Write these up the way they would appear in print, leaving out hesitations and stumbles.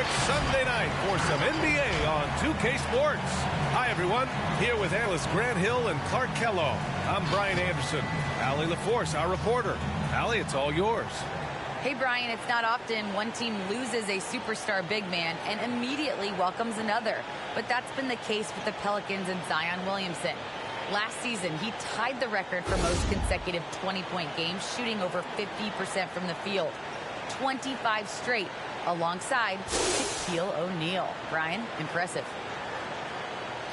perfect Sunday night for some NBA on 2K Sports. Hi, everyone. Here with analysts Grant Hill and Clark Kellogg. I'm Brian Anderson. Allie LaForce, our reporter. Allie, it's all yours. Hey, Brian, it's not often one team loses a superstar big man and immediately welcomes another. But that's been the case with the Pelicans and Zion Williamson. Last season, he tied the record for most consecutive 20-point games, shooting over 50% from the field. 25 straight, alongside Shaquille O'Neal. Brian, impressive.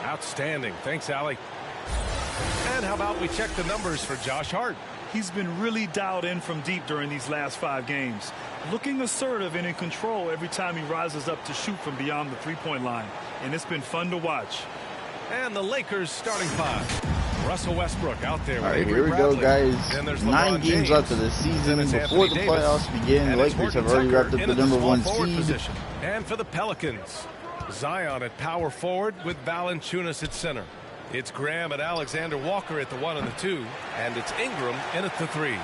Outstanding. Thanks, Allie. And how about we check the numbers for Josh Hart? He's been really dialed in from deep during these last 5 games. Looking assertive and in control every time he rises up to shoot from beyond the three-point line. And it's been fun to watch. And the Lakers starting 5. Russell Westbrook out there. All right, here we go, guys. 9 games left of the season before the playoffs begin. The Lakers have already wrapped up the #1 seed. And for the Pelicans, Zion at power forward with Valanciunas at center. It's Graham and Alexander Walker at the 1 and the 2, and it's Ingram in at the 3.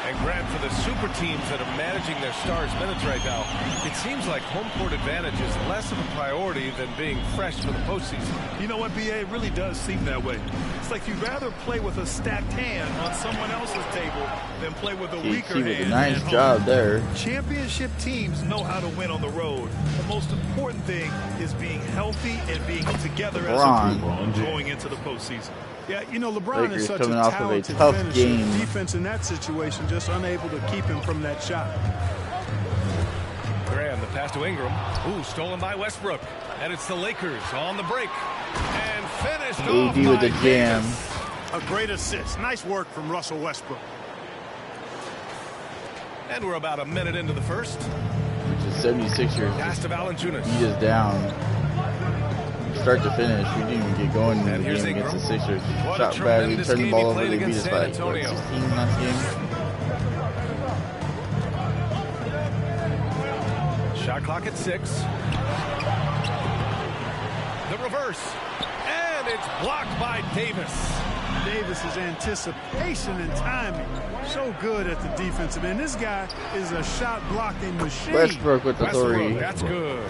And Graham, for the super teams that are managing their stars' minutes right now, it seems like home court advantage is less of a priority than being fresh for the postseason. You know what, B.A.? It really does seem that way. It's like you'd rather play with a stacked hand on someone else's table than play with a weaker hand. Nice job there. Championship teams know how to win on the road. The most important thing is being healthy and being together as a group going into the postseason. Yeah, you know, LeBron Lakers is such coming a off of a talented tough finisher. game. Defense in that situation just unable to keep him from that shot. Graham, the pass to Ingram. Ooh, stolen by Westbrook. And it's the Lakers on the break. And finished off AD with the jam. A great assist. Nice work from Russell Westbrook. And we're about a minute into the first. Which is 76ers. Pass to Valanciunas. Beat us down. Start to finish, we didn't even get going in the game against the Sixers. Shot bad, we turned the ball over, they beat us by 16 last game. Shot clock at 6. The reverse. And it's blocked by Davis. Davis's anticipation and timing. So good at the defensive end. This guy is a shot blocking machine. Westbrook with the 3. That's good.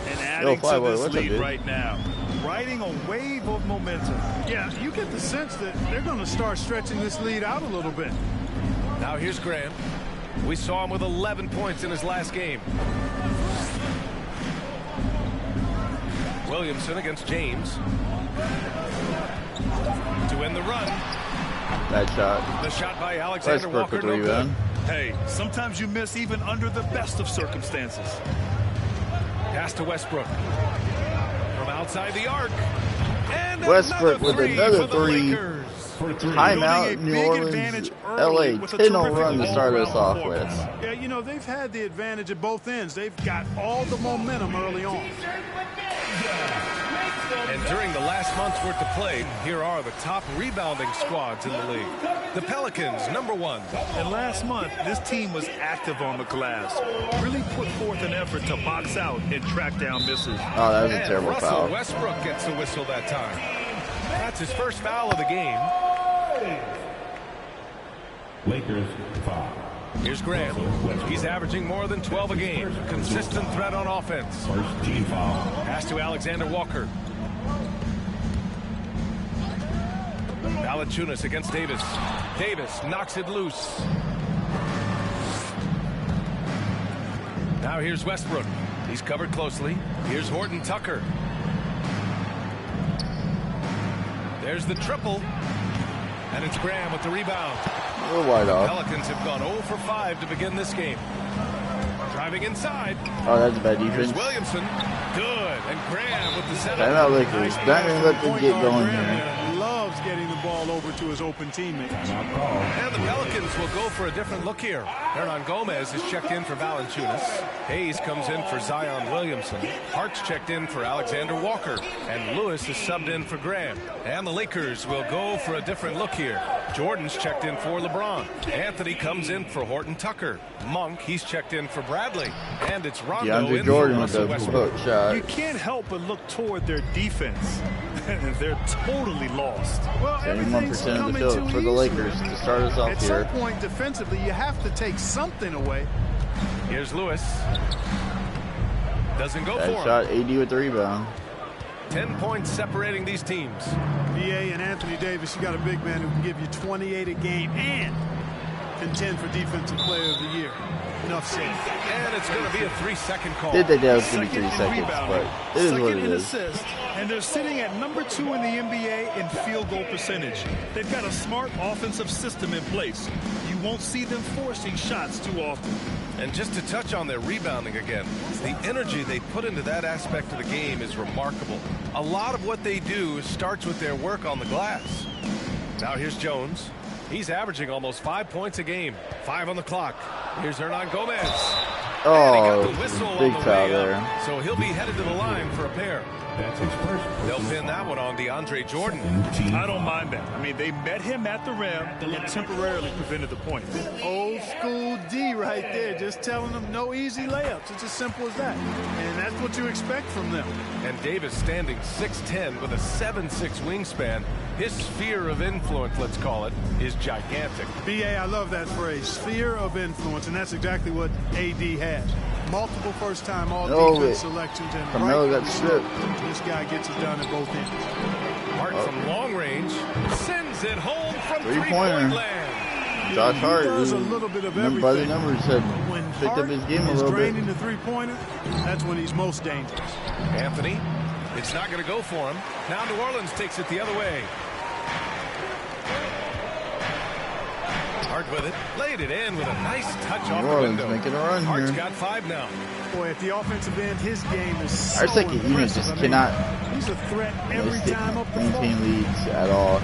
And adding to this lead right now. Riding a wave of momentum. Yeah, you get the sense that they're going to start stretching this lead out a little bit. Now here's Graham. We saw him with 11 points in his last game. Williamson against James. To end the run. Bad shot. The shot by Alexander Walker. No good. Hey, sometimes you miss even under the best of circumstances. Pass to Westbrook. From outside the arc. And Westbrook with another 3. Timeout, New Orleans, LA, 10-0 run to start us off with. Yeah, you know, they've had the advantage at both ends. They've got all the momentum early on. And during the last month's worth of play, here are the top rebounding squads in the league. The Pelicans, #1. And last month, this team was active on the glass. Really put forth an effort to box out and track down misses. Oh, that was a terrible foul. Russell Westbrook gets the whistle that time. That's his first foul of the game. Lakers 5. Here's Graham. He's averaging more than 12 a game. Consistent threat on offense. First team foul. Pass to Alexander Walker. Valanciunas against Davis. Davis knocks it loose. Now here's Westbrook. He's covered closely. Here's Horton Tucker. There's the triple. And it's Graham with the rebound. A little wide off. Pelicans have gone 0 for 5 to begin this game. Driving inside. Oh, that's a bad defense. Here's Williamson. Good. And Graham with the setup. Timeout Lakers. Not going to let them get going here. Loves getting the ball over to his open teammates. And the Pelicans will go for a different look here. Hernan Gomez is checked in for Valanciunas. Hayes comes in for Zion Williamson. Hart's checked in for Alexander Walker. And Lewis is subbed in for Graham. And the Lakers will go for a different look here. Jordan's checked in for LeBron. Anthony comes in for Horton Tucker. Monk, he's checked in for Bradley. And it's Rondo in Jordan for with Russell the Westbrook. hook shot. You can't help but look toward their defense. They're totally lost. Well, 71% of the field for the Lakers to start us off here. At some point, defensively, you have to take something away. Here's Lewis. Doesn't go Bad for him. shot, AD with the rebound. 10 points separating these teams. BA and Anthony Davis, you got a big man who can give you 28 a game and contend for Defensive Player of the Year. Enough said. And it's going to be a 3-second call. Did they that was going to be 3 seconds, but it is what it is. Assist, and they're sitting at number 2 in the NBA in field goal percentage. They've got a smart offensive system in place. You won't see them forcing shots too often. And just to touch on their rebounding again, the energy they put into that aspect of the game is remarkable. A lot of what they do starts with their work on the glass. Now here's Jones. He's averaging almost 5 points a game. 5 on the clock. Here's Hernan Gomez. Oh, the whistle big on the foul way there. up, so he'll be headed to the line for a pair. That's his first. They'll pin that one on DeAndre Jordan. I don't mind that. I mean, they met him at the rim and temporarily prevented the point. Old school D right there, just telling them no easy layups. It's as simple as that. And that's what you expect from them. And Davis standing 6'10" with a 7'6" wingspan. His sphere of influence, let's call it, is gigantic. BA, I love that phrase, sphere of influence, and that's exactly what AD has. Multiple first-time all-defense selections, and Carmelo got stripped. This guy gets it done at both ends. Hart from long range sends it home from Three-pointer. three-point land. Josh Hart, does a little bit of remember by the everything. numbers, had When picked up his game a is little bit. draining the three-pointer, that's when he's most dangerous. Anthony, it's not going to go for him. Now New Orleans takes it the other way. Hart with it, laid it in with a nice touch off New the Orleans window. making a run Hart's here. got 5 now. Boy, at the offensive end, his game is so Our second unit impressive. just I mean, cannot he's a threat every time up the floor. maintain leads at all.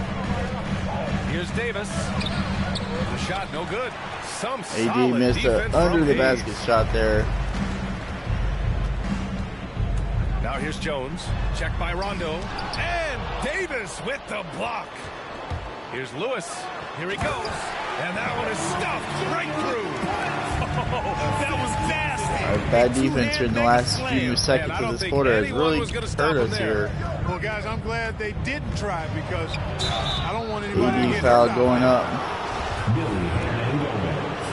Here's Davis. The shot no good. Some AD solid missed defense a under from the Hayes. basket shot there. Now here's Jones. Checked by Rondo. And Davis with the block. Here's Lewis. Here he goes. And that one is stuffed right through. Oh, that was nasty. Our bad defense in the last few seconds of this quarter has really hurt us here. Well, guys, I'm glad they didn't try because I don't want anybody to AD get foul hurt. going up. Billy and Gomez.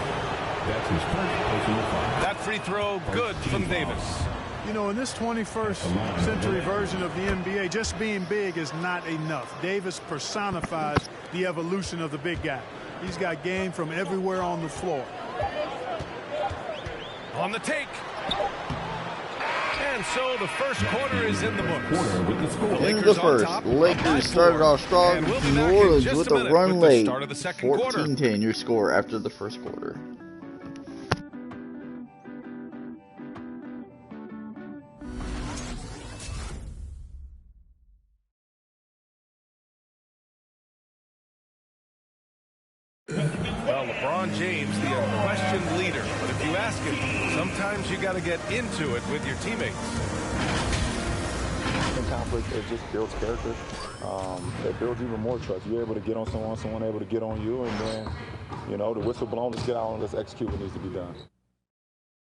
That's his first personal foul. That free throw good from Davis. You know, in this 21st century version of the NBA, just being big is not enough. Davis personifies the evolution of the big guy. He's got game from everywhere on the floor. On the take. And so the first quarter is in the books. Quarter with the score. In Lakers the on first, top, Lakers up by started 4. off strong. And we'll be New back in Orleans just with a a minute run with the late. start of the second quarter. 14-10 your score after the first quarter. Well, LeBron James, the unquestioned leader. But if you ask him, sometimes you got to get into it with your teammates. In conflict, it just builds character. It builds even more trust. You're able to get on someone able to get on you, and then, you know, the whistle blown, let's get out and let's execute what needs to be done.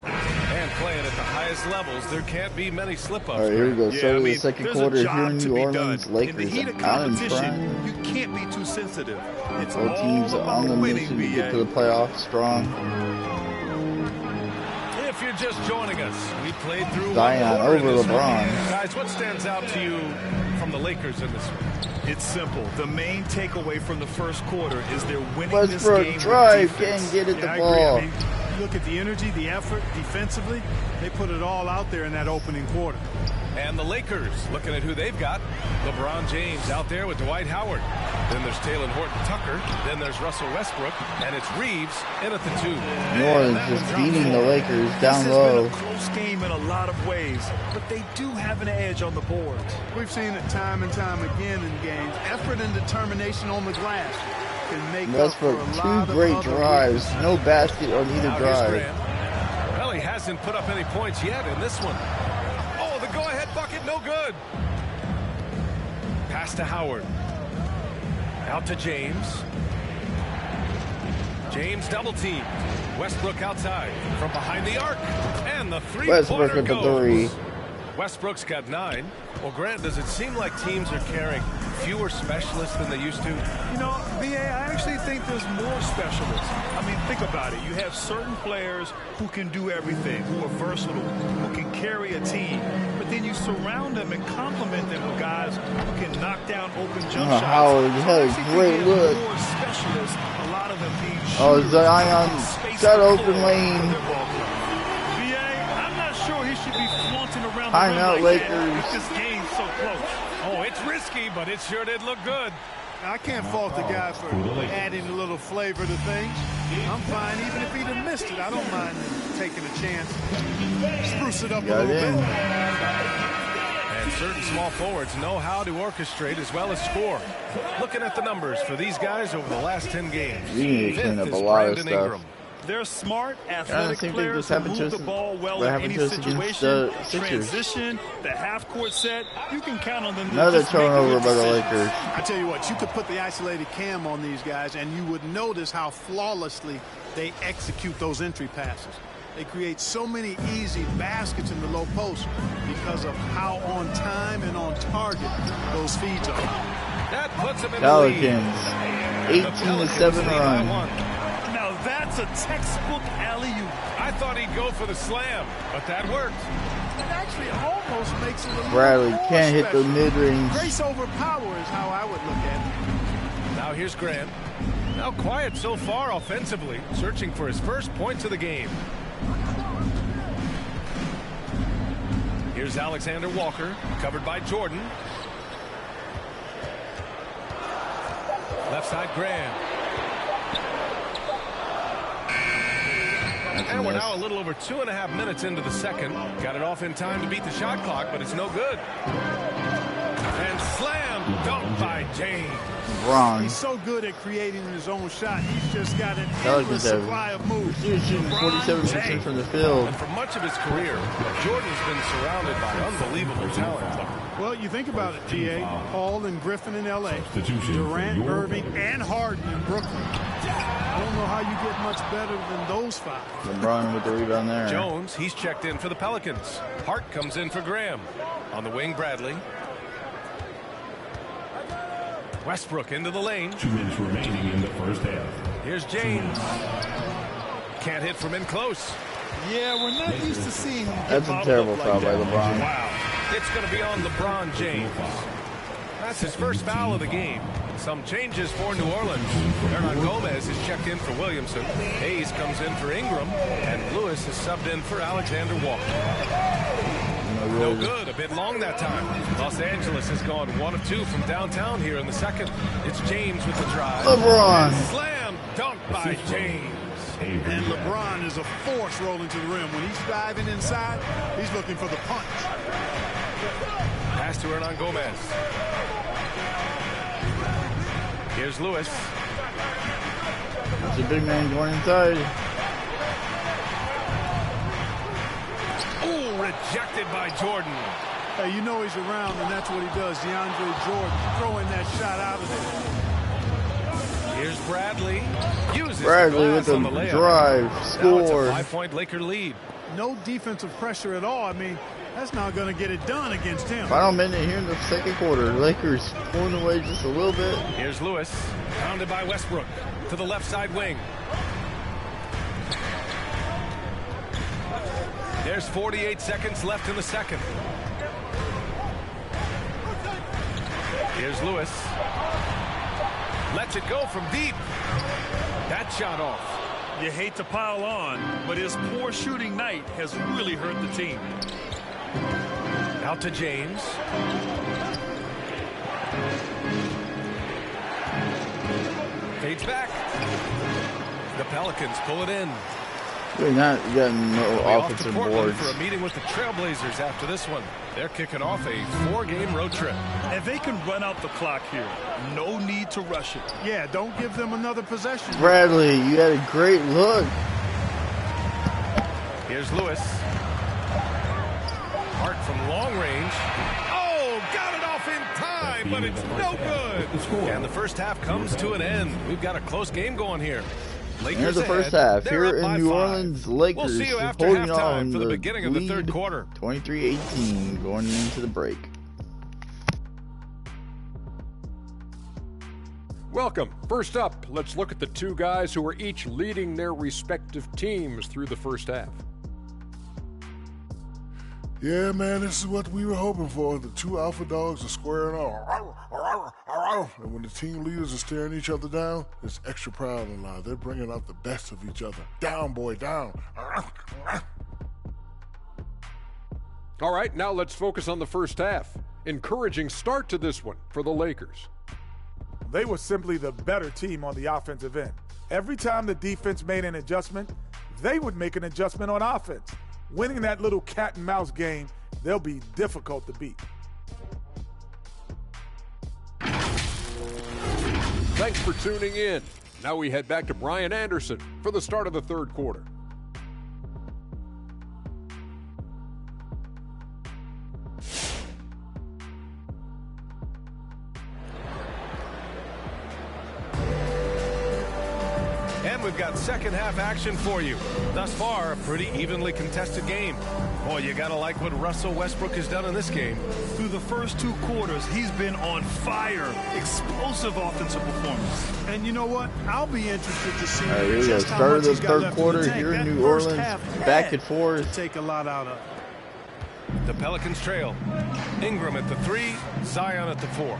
And playing at the highest levels, there can't be many slip-ups. All right, here we go. Start of the there's second a quarter here job in to New be Orleans. done. In the Lakers heat of out in competition, front. you can't be too sensitive. It's Both teams all on the about winning, mission to get BA. to the playoffs strong. If you're just joining us, we played through Zion one quarter in over this LeBron. one. Guys, what stands out to you from the Lakers in this one? It's simple. The main takeaway from the first quarter is they're winning this Westbrook game with drive, defense. can't get at the I ball. agree. I mean, you look at the energy, the effort, defensively, they put it all out there in that opening quarter. And the Lakers, looking at who they've got. LeBron James out there with Dwight Howard. Then there's Talen Horton-Tucker. Then there's Russell Westbrook. And it's Reeves in at the 2. New Orleans just beating the Lakers down This has low. been a close game in a lot of ways, but they do have an edge on the boards. We've seen it time and time again in games. Effort and determination on the glass can make Westbrook, up for a lot two of great other drives. weaknesses. No basket on either Now here's drive. Grant. Well, he hasn't put up any points yet in this one. Oh, the go-ahead bucket, no good. Pass to Howard. Out to James. James double teamed. Westbrook outside from behind the arc. And the Westbrook three-pointer with the goes. three. Westbrook's got 9. Well, Grant, does it seem like teams are carrying fewer specialists than they used to? You know, BA, I actually think there's more specialists. I mean, think about it. You have certain players who can do everything, who are versatile, who can carry a team. But then you surround them and complement them with guys who can knock down open jump shots. Howard had a great look. More specialists, a lot of them being Zion got open lane. Timeout, Lakers. This game's so close. Oh, it's risky, but it sure did look good. I can't fault the guy for adding a little flavor to things. I'm fine, even if he'd have missed it. I don't mind taking a chance. Spruce it up a little bit. And certain small forwards know how to orchestrate as well as score. Looking at the numbers for these guys over the last 10 games. You need to clean up a lot of stuff. Ingram. They're smart, athletic players who move the ball well in any situation. Transition, the half-court set, you can count on them. Another turnover by the Lakers. I tell you what, you could put the isolated cam on these guys, and you would notice how flawlessly they execute those entry passes. They create so many easy baskets in the low post because of how on time and on target those feeds are. That puts them in Pelicans, the lead. 18-7 run. That's a textbook alley-oop. I thought he'd go for the slam, but that worked. It actually almost makes it a little Bradley more can't hit special. the mid-range. Grace over power is how I would look at it. Now here's Grant. Now quiet so far offensively, searching for his first points of the game. Here's Alexander Walker, covered by Jordan. Left side, Graham. And we're now a little over 2.5 minutes into the second. Got it off in time to beat the shot clock, but it's no good. And slam dunk by James. LeBron. He's so good at creating his own shot. He's just got an Pelicans endless supply of moves. He was shooting 47% from the field. And for much of his career, Jordan's been surrounded by unbelievable talent. Well, you think about it, T.A. Hall and Griffin in L.A., Durant, Irving, and Harden in Brooklyn. I don't know how you get much better than those 5. LeBron with the rebound there. Jones, he's checked in for the Pelicans. Hart comes in for Graham. On the wing, Bradley. Westbrook into the lane. 2 minutes remaining in the first half. Here's James. Can't hit from in close. Yeah, we're not used to seeing him. That's a terrible foul by LeBron. Wow. It's going to be on LeBron James. That's his first foul of the game. Some changes for New Orleans. Hernan Gomez is checked in for Williamson. Hayes comes in for Ingram. And Lewis is subbed in for Alexander Walker. No good. A bit long that time. Los Angeles has gone 1 of 2 from downtown here in the second. It's James with the drive. LeBron. Slam dunk by James. And LeBron is a force rolling to the rim. When he's diving inside, he's looking for the punch. Pass to Hernan Gomez. Here's Lewis. It's a big man going inside. Ooh, rejected by Jordan. Hey, you know he's around, and that's what he does. DeAndre Jordan throwing that shot out of there. Here's Bradley. Uses Bradley with the drive. Score. Now it's a 5-point Laker lead. No defensive pressure at all. I mean, that's not going to get it done against him. Final minute here in the second quarter. Lakers pulling away just a little bit. Here's Lewis, pounded by Westbrook to the left side wing. There's 48 seconds left in the second. Here's Lewis. Lets it go from deep. That shot off. You hate to pile on, but his poor shooting night has really hurt the team. Out to James. Fades back. The Pelicans pull it in. We're not getting no offensive boards. For a meeting with the Trailblazers after this one. They're kicking off a 4-game road trip. And they can run out the clock here. No need to rush it. Yeah, don't give them another possession. Bradley, you had a great look. Here's Lewis. Hart from long range. Oh, got it off in time, but it's no good. And the first half comes to an end. We've got a close game going here. Here's the first half. Here in New Orleans, Lakers see you after holding halftime on for the beginning of the third lead, quarter. 23-18 going into the break. Welcome. First up, let's look at the two guys who are each leading their respective teams through the first half. Yeah, man, this is what we were hoping for. The two alpha dogs are squaring off. And when the team leaders are staring each other down, there's extra pride in life. They're bringing out the best of each other. Down, boy, down. All right, now let's focus on the first half. Encouraging start to this one for the Lakers. They were simply the better team on the offensive end. Every time the defense made an adjustment, they would make an adjustment on offense. Winning that little cat and mouse game, they'll be difficult to beat. Thanks for tuning in. Now we head back to Brian Anderson for the start of the third quarter. And we've got second half action for you. Thus far, a pretty evenly contested game. Boy, you gotta like what Russell Westbrook has done in this game. Through the first two quarters, he's been on fire. Explosive offensive performance. And you know what? I'll be interested to see Here we go. just how Start of much the he's got third left in quarter the tank. here in That New first Orleans. half Back had and forth. to take a lot out of. The Pelicans trail. Ingram at the 3, Zion at the 4.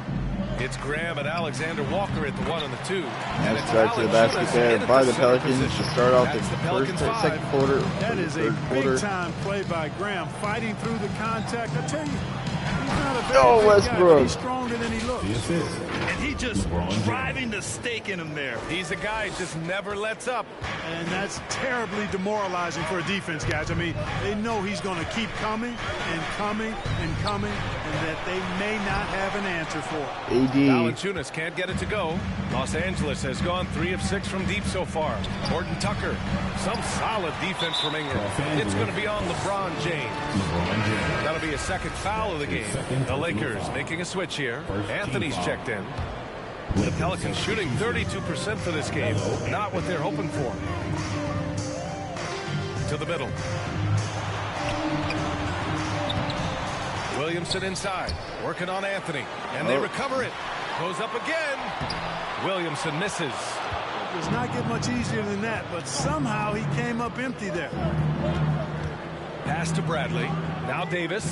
It's Graham and Alexander Walker at the 1 and the 2. And Nice drive to the basket there by the Pelicans to start off the first and second quarter. That is a quarter. big-time play by Graham, fighting through the contact. I tell you, he's not a very Oh, big Westbrook. guy, but he's stronger than he looks. And he just driving the stake in him there. He's a guy who just never lets up. And that's terribly demoralizing for a defense, guys. I mean, they know he's going to keep coming and coming and coming, and that they may not have an answer for it. AD. Valanciunas can't get it to go. Los Angeles has gone 3 of 6 from deep so far. Horton Tucker, some solid defense from Ingram. It's going to be on LeBron James. That'll be a second foul of the game. The Lakers making a switch here. Anthony's checked in. The Pelicans shooting 32% for this game. Not what they're hoping for. To the middle. Williamson inside. Working on Anthony. And they recover it. Goes up again. Williamson misses. It does not get much easier than that, but somehow he came up empty there. Pass to Bradley. Now Davis.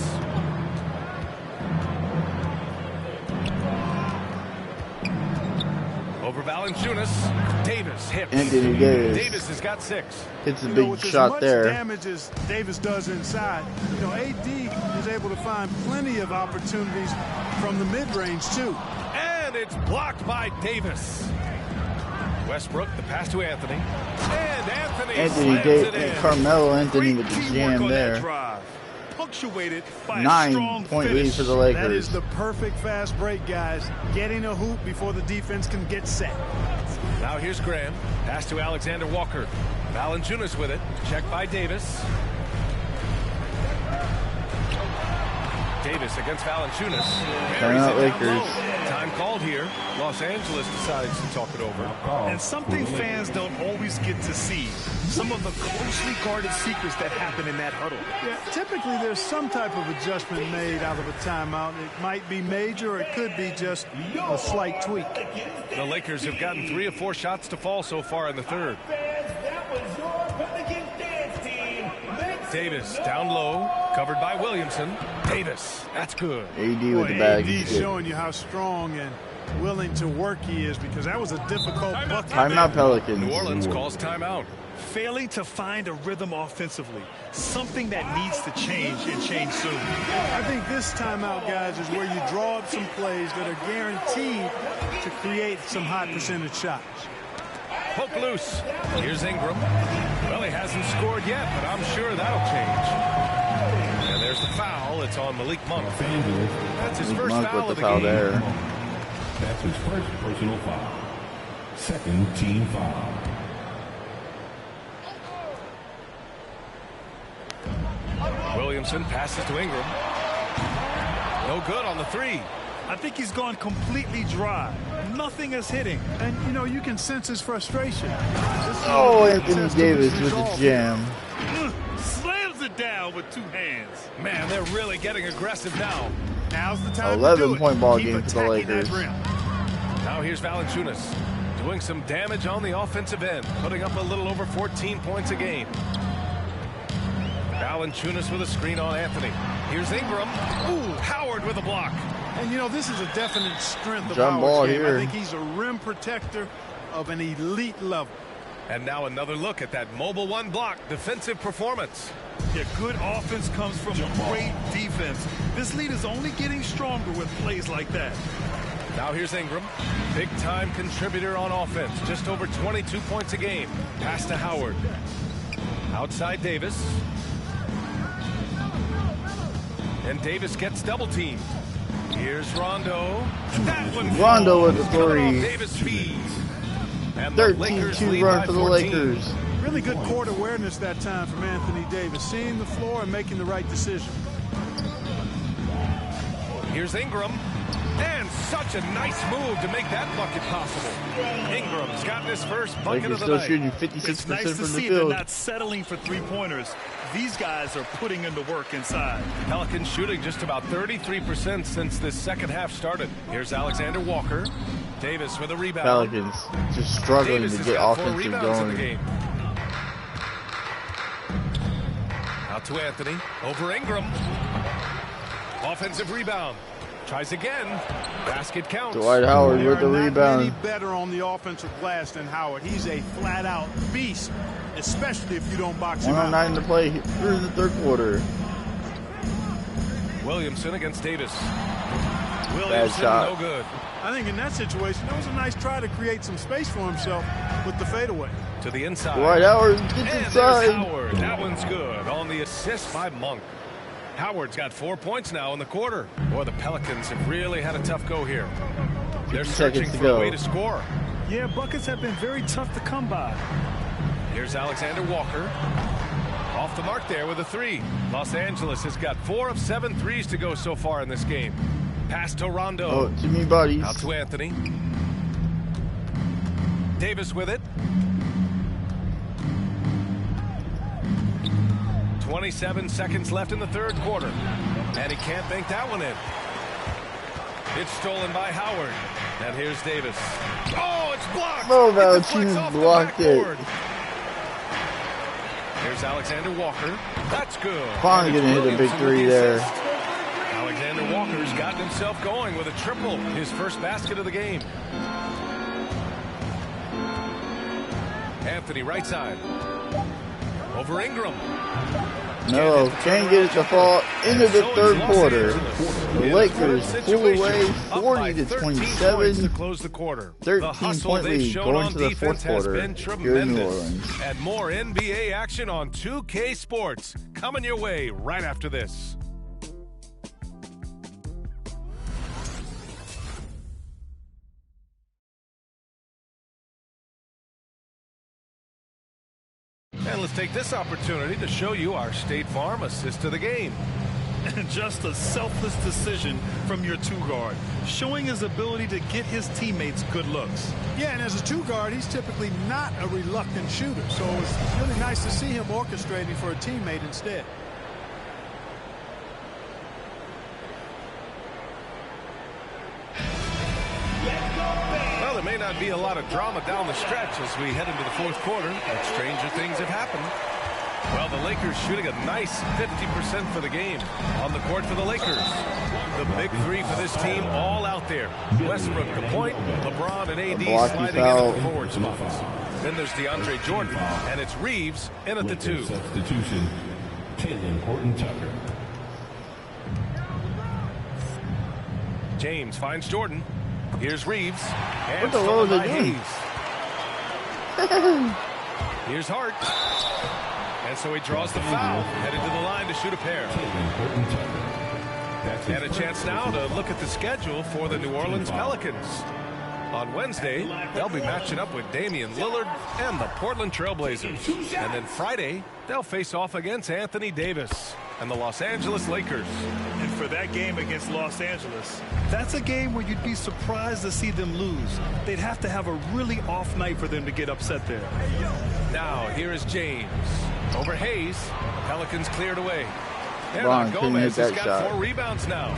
Over Valanciunas. Davis hits. Anthony Davis. Davis has got 6. Hits a You know, big with shot as there. much damage as Davis does inside, you know, AD is able to find plenty of opportunities from the mid-range too. And it's blocked by Davis. Westbrook, the pass to Anthony. And Anthony slams it in. Carmelo Anthony with the Teamwork jam on there. that drive. Punctuated by a 9-point lead for the Lakers. That is the perfect fast break, guys. Getting a hoop before the defense can get set. Now here's Graham. Pass to Alexander Walker. Valanciunas with it. Checked by Davis. Davis against Valanciunas. Timeout Lakers. Time called here. Los Angeles decides to talk it over. And something fans don't always get to see. Some of the closely guarded secrets that happen in that huddle. Yeah, typically there's some type of adjustment made out of a timeout. It might be major, or it could be just a slight tweak. The Lakers have gotten 3 of 4 shots to fall so far in the third. Davis down low, covered by Williamson. Davis, that's good. AD with the bag. AD showing you how strong and willing to work he is, because that was a difficult bucket. Timeout Pelicans. New Orleans calls timeout. Failing to find a rhythm offensively. Something that needs to change, and change soon. I think this timeout, guys, is where you draw up some plays that are guaranteed to create some high percentage shots. Poke loose. Here's Ingram. Well, he hasn't scored yet, but I'm sure that'll change. And there's the foul. It's on Malik Monk. That's his first Monk foul with of the the foul game. there. That's his first personal foul. Second team foul. Williamson passes to Ingram. No good on the 3. I think he's gone completely dry. Nothing is hitting. And, you know, you can sense his frustration. Oh, Anthony Davis with the jam. Slams it down with 2 hands. Man, they're really getting aggressive now. Now's the time 11-point ball game for the Lakers. Now here's Valanciunas doing some damage on the offensive end, putting up a little over 14 points a game. Valanciunas with a screen on Anthony. Here's Ingram. Ooh, Howard with a block. And, you know, this is a definite strength of Jump ball Howard's game. here. I think he's a rim protector of an elite level. And now another look at that mobile 1 block defensive performance. Yeah, good offense comes from great defense. This lead is only getting stronger with plays like that. Now here's Ingram, big-time contributor on offense, just over 22 points a game. Pass to Howard. Outside Davis. And Davis gets double-teamed. Here's Rondo. That one Rondo with the 3. Davis feeds. 13-2 run for the Lakers. Really good court awareness that time from Anthony Davis, seeing the floor and making the right decision. Here's Ingram. And such a nice move to make that bucket possible. Ingram's gotten his first bucket of the night. Still shooting 56% It's nice to from the see field. they're not settling for 3-pointers. These guys are putting in the work inside. Pelicans shooting just about 33% since this second half started. Here's Alexander Walker. Davis with a rebound. Pelicans just struggling Davis to has get got 4 offensive rebounds in the going. game. Out to Anthony. Over Ingram. Offensive rebound. Tries again. Basket counts. Dwight Howard with the There are not rebound. many better on the offensive glass than Howard. He's a flat-out beast, especially if you don't box him out. 109 to play through the 3rd quarter. Williamson against Davis. Bad shot. No good. I think in that situation, that was a nice try to create some space for himself with the fadeaway. To the inside. Dwight Howard gets And inside. there's Howard. That one's good on the assist by Monk. Howard's got 4 points now in the quarter. Boy, the Pelicans have really had a tough go here. They're searching seconds to for go. a way to score. Yeah, buckets have been very tough to come by. Here's Alexander Walker. Off the mark there with a 3. Los Angeles has got 4 of 7 threes to go so far in this game. Pass to Rondo. Oh, too many bodies. Out to Anthony. Davis with it. 27 seconds left in the 3rd quarter. And he can't bank that one in. It's stolen by Howard. And here's Davis. Oh, it's blocked. No, It deflects Valanciunas off the blocked it. backboard. Here's Alexander Walker. That's good. Finally And it's gonna hit a big Williamson with 3 the there. assist. Alexander Walker's gotten himself going with a triple, his first basket of the game. Anthony right side. Over Ingram. No, can't get it to fall into the 3rd quarter. The Lakers pull away 40-27. To close the quarter. 13-point lead going to the 4th quarter here in New Orleans. And more NBA action on 2K Sports coming your way right after this. And let's take this opportunity to show you our State Farm assist of the game. Just a selfless decision from your 2-guard, showing his ability to get his teammates good looks. Yeah, and as a 2-guard, he's typically not a reluctant shooter, so it's really nice to see him orchestrating for a teammate instead. Well, there may not be a lot of drama down the stretch as we head into the 4th quarter, but stranger things have happened. Well, the Lakers shooting a nice 50% for the game. On the court for the Lakers. The big 3 for this team all out there. Westbrook the point, LeBron and AD sliding in at the forward spots. Then there's DeAndre Jordan, and it's Reeves in at the 2. Substitution, Taylor Horton-Tucker. James finds Jordan. Here's Reeves. And What the hell is stolen it by doing? Hayes. Here's Hart. And so he draws the foul, headed to the line to shoot a pair. And a chance now to look at the schedule for the New Orleans Pelicans. On Wednesday, they'll be matching up with Damian Lillard and the Portland Trailblazers. And then Friday, they'll face off against Anthony Davis and the Los Angeles Lakers. And for remember that game against Los Angeles. That's a game where you'd be surprised to see them lose. They'd have to have a really off night for them to get upset there. Now, here is James. Over Hayes. Pelicans cleared away. Ron Gomez has got shot. 4 rebounds now.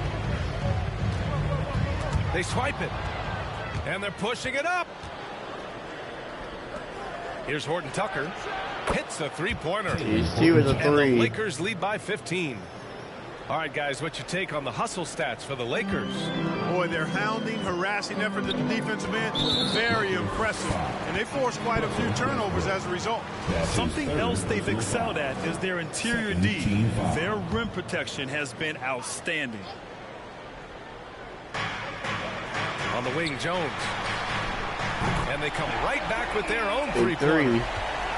They swipe it. And they're pushing it up. Here's Horton Tucker. Hits a three-pointer. He was a 3. And the Lakers lead by 15. All right, guys, what's your take on the hustle stats for the Lakers? Boy, their hounding, harassing effort at the defensive end, very impressive. And they forced quite a few turnovers as a result. Something else they've excelled at is their interior D. Their rim protection has been outstanding. On the wing, Jones. And they come right back with their own Big three-pointer.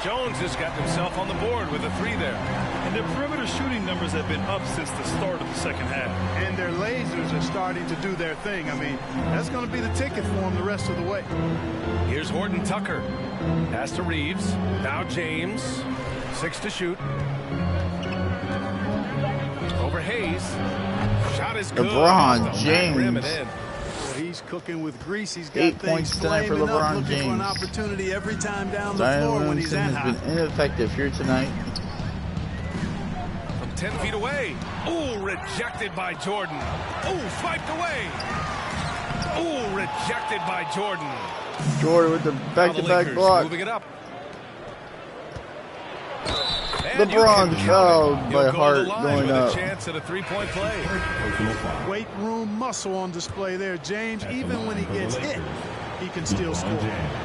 Jones has got himself on the board with a 3 there. And their perimeter shooting numbers have been up since the start of the second half. And their lasers are starting to do their thing. I mean, that's going to be the ticket for them the rest of the way. Here's Horton Tucker. Pass to Reeves. Now James. 6 to shoot. Over Hayes. Shot is good. LeBron James. He's cooking with grease. He's got 8 things points tonight for flaming up, LeBron looking James. for an opportunity every time down the Zion floor when Williamson he's that high. has been ineffective here tonight. From 10 feet away. Ooh, rejected by Jordan. Ooh, swiped away. Ooh, rejected by Jordan. Jordan with the back-to-back block. Moving it up. LeBron fouled by Hart going up. A chance at a three-point play. Weight room muscle on display there, James. Even when he gets hit, he can still score.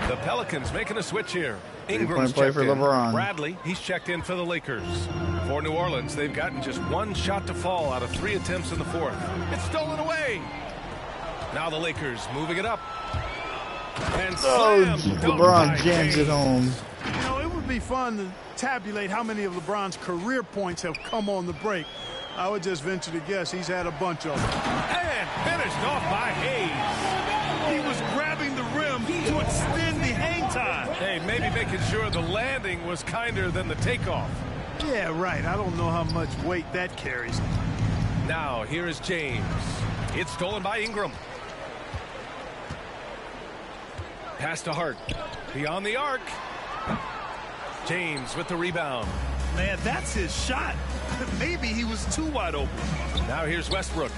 The Pelicans making a switch here. Ingram's play for LeBron. Bradley, he's checked in for the Lakers. For New Orleans, they've gotten just 1 shot to fall out of 3 attempts in the 4th. It's stolen away. Now the Lakers moving it up. And LeBron jams it home. You know, it would be fun to tabulate how many of LeBron's career points have come on the break. I would just venture to guess he's had a bunch of them. And finished off by Hayes. He was grabbing the rim to extend the hang time. Hey, maybe making sure the landing was kinder than the takeoff. Yeah, right. I don't know how much weight that carries. Now, here is James. It's stolen by Ingram. Pass to Hart. Beyond the arc. James with the rebound. Man, that's his shot. Maybe he was too wide open. Now here's Westbrook.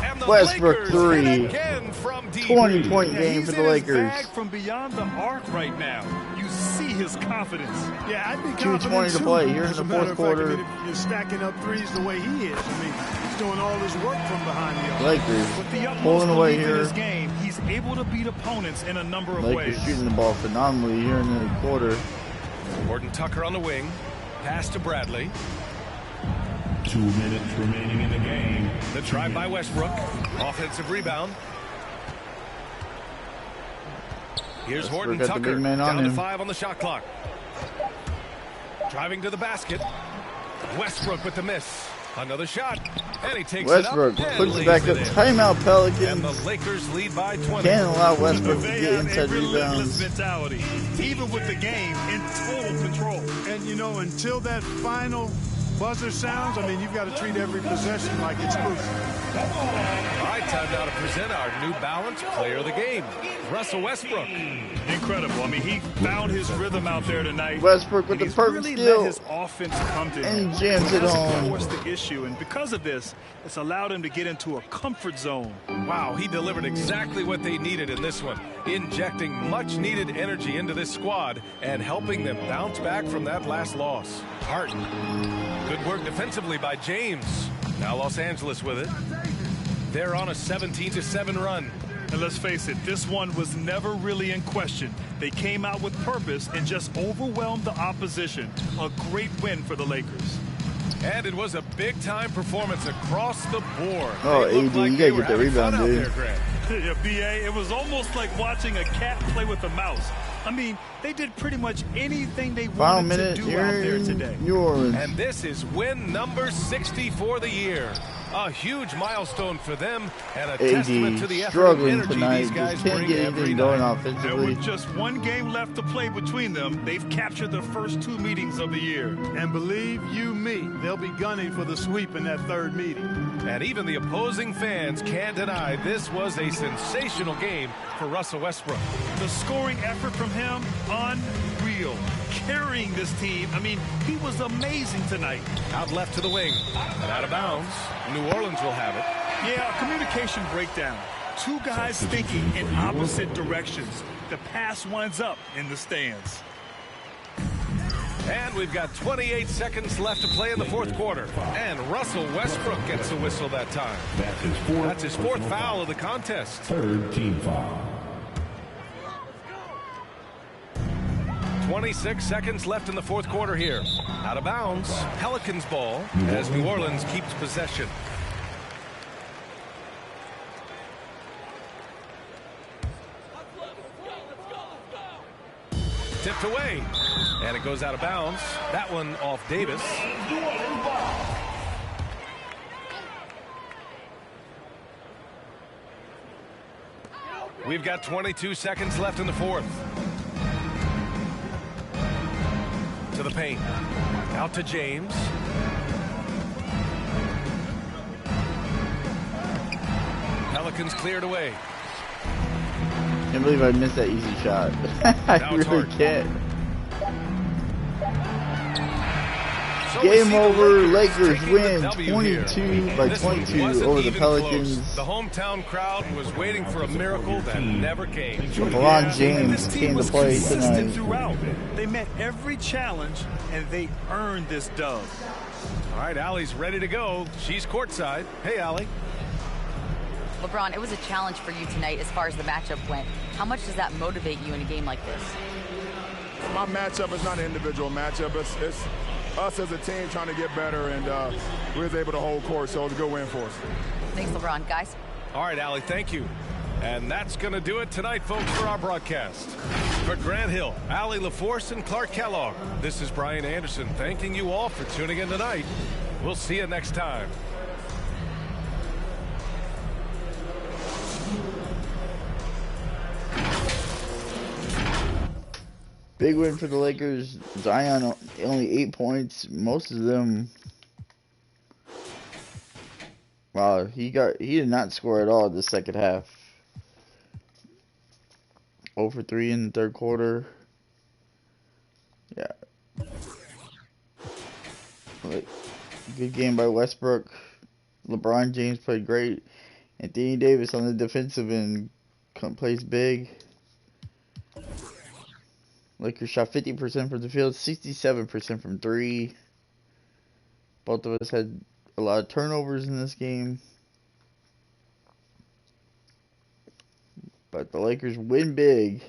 And the Westbrook Lakers 3. again from deep. 20-point game for the Lakers. He's from beyond the arc right now. You see his confidence. Yeah, I'd be 2:20 to play here in the 4th quarter. I mean, if you're stacking up threes the way he is. I mean, he's doing all his work from behind the arc. Lakers pulling away here. In his game, he's able to beat opponents in a number of ways. Lakers shooting the ball phenomenally here in the quarter. Horton Tucker on the wing. Pass to Bradley. 2 minutes remaining in the game. The drive by Westbrook. Offensive rebound. Here's Horton Tucker. Down to 5 on the shot clock. Driving to the basket. Westbrook with the miss. Another shot. And he takes Westbrook it up. puts it back up. Timeout, Pelicans. And the Lakers lead by 20. Can't allow Westbrook to They get have inside a relentless rebounds. mentality, even with the game in total control. And, you know, until that final buzzer sounds, I mean, you've got to treat every possession like it's crucial. All right, time now to present our New Balance Player of the Game, Russell Westbrook. Incredible. I mean, he found his rhythm out there tonight. Westbrook with the perfect really steal. let his offense come to him. And jams it home. Forced the issue, and because of this, it's allowed him to get into a comfort zone. Wow, he delivered exactly what they needed in this one, injecting much-needed energy into this squad and helping them bounce back from that last loss. Hart. Good work defensively by James. Now Los Angeles with it. They're on a 17-7 run. And let's face it, this one was never really in question. They came out with purpose and just overwhelmed the opposition. A great win for the Lakers. And it was a big-time performance across the board. Oh, They looked AD, like you they gotta were get the having fun rebound, out dude. there, Grant. Yeah, BA, it was almost like watching a cat play with a mouse. I mean, they did pretty much anything they Final wanted minute to do here out there in today. New Orleans. And this is win number 60 for the year. A huge milestone for them and a AD testament to the effort and struggling energy tonight. these guys Just can't bring get every anything going night. And offensively. with just one game left to play between them, they've captured the first 2 meetings of the year. And believe you me, they'll be gunning for the sweep in that 3rd meeting. And even the opposing fans can't deny this was a sensational game for Russell Westbrook. The scoring effort from him, unreal. Carrying this team, I mean, he was amazing tonight. Out left to the wing and out of bounds. New Orleans will have it. Yeah, communication breakdown. 2 guys thinking in opposite directions. The pass winds up in the stands. And we've got 28 seconds left to play in the 4th quarter. And Russell Westbrook gets a whistle that time. That's his 4th foul of the contest. 3rd team foul. 26 seconds left in the 4th quarter here. Out of bounds. Pelicans ball as New Orleans keeps possession. Tipped away. And it goes out of bounds. That one off Davis. We've got 22 seconds left in the 4th. To the paint. Out to James. Pelicans cleared away. Can't believe I missed that easy shot. I really can't. So Game over. Lakers win 22 by 22 over the Pelicans. Close. The hometown crowd was waiting for a miracle that never came. LeBron James came to play tonight. Throughout. They met every challenge and they earned this dub. All right, Allie's ready to go. She's courtside. Hey, Allie. LeBron, it was a challenge for you tonight as far as the matchup went. How much does that motivate you in a game like this? My matchup is not an individual matchup. It's us as a team trying to get better, and we was able to hold court, so it was a good win for us. Thanks, LeBron. Guys? All right, Allie, thank you. And that's going to do it tonight, folks, for our broadcast. For Grant Hill, Allie LaForce, and Clark Kellogg, this is Brian Anderson thanking you all for tuning in tonight. We'll see you next time. Big win for the Lakers. Zion only 8 points. Most of them. Wow, he did not score at all the second half. 0 for 3 in the 3rd quarter. Yeah. Good game by Westbrook. LeBron James played great. Anthony Davis on the defensive end plays big. Lakers shot 50% from the field, 67% from 3. Both of us had a lot of turnovers in this game. But the Lakers win big.